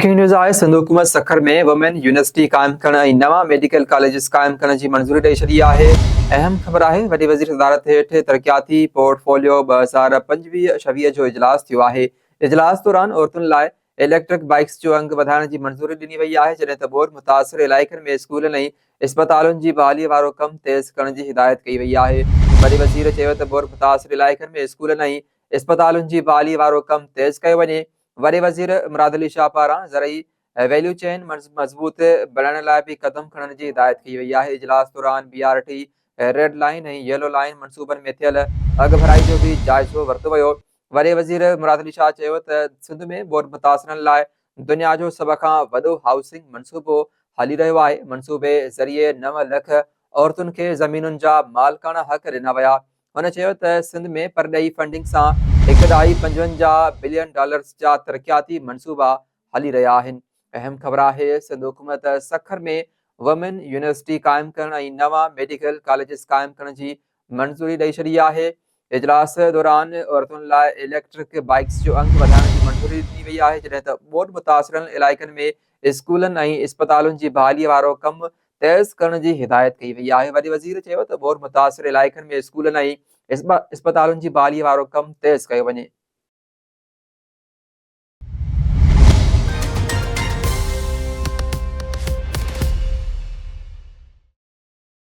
Breaking news आहे। सिंध हुकूमत सखर में वुमेन यूनिवर्सिटी क़ाइमु करण ऐं नवां मेडिकल कॉलेजिस क़ाइमु करण जी मंज़ूरी ॾेई छॾी आहे। अहम ख़बर आहे, वॾे वज़ीर सदारत हेठि तरक़ियाती पोर्टफोलियो 2025-26 जो इजलास थियो आहे। इजलास दौरान औरतुनि लाइ इलेक्ट्रिक बाइक्स जो अंग वधाइण जी मंज़ूरी ॾिनी वई आहे, जॾहिं त बोर मुतासिर इलाइक़नि में स्कूलनि ऐं इस्पतालुनि जी बहालीअ वारो कमु तेज़ करण जी हिदायत कई वई आहे। वॾे वज़ीर चयो त बोर मुतासिर इलाइक़नि में स्कूलनि ऐं इस्पतालुनि जी बहालीअ वारो कमु तेज़ कयो वञे। वॾे वज़ीर मुराद अली शाह पारां ज़रई वैल्यू चेन मज़बूत बणाइण लाइ बि क़दम खणण जी हिदायत कई वई आहे। इजलास दौरान BRT रेड लाइन ऐं येलो लाइन मनसूबनि में थियल अघ भराई जो भी जाइज़ो वरितो वियो। वॾे वज़ीर मुराद अली शाह चयो त सिंध में बोर मुतासिरनि लाइ दुनिया जो सभ खां वॾो हाउसिंग मनसूबो हली रहियो आहे। मनसूबे ज़रिए 9 लख औरतुनि खे ज़मीनुनि जा मालिकाना हक़ ॾिना विया। हुन चयो त सिंध में परॾेही फंडिंग सां $1.55 बिलियन जा तरक़ियाती मनसूबा हली रहिया आहिनि। अहम ख़बर आहे, सिंध हुकूमत सखर में वुमेन यूनिवर्सिटी क़ाइमु करण ऐं नवां मेडिकल कॉलेजिस क़ाइमु करण जी मंज़ूरी ॾेई छॾी आहे। इजलास दौरान औरतुनि लाइ इलेक्ट्रिक बाइक्स जो अंग वधाइण जी मंज़ूरी ॾिनी वई आहे, जॾहिं त बोर मुतासिरल इलाइक़नि में स्कूलनि ऐं इस्पतालुनि जी बहालीअ वारो कमु तेज़ करण जी हिदायत कई वई आहे। वॾे वज़ीर चयो त बोर मुतासिर इलाइक़नि में स्कूलनि ऐं इस्पतालुनि जी बहालीअ वारो कमु तेज़ कयो वञे।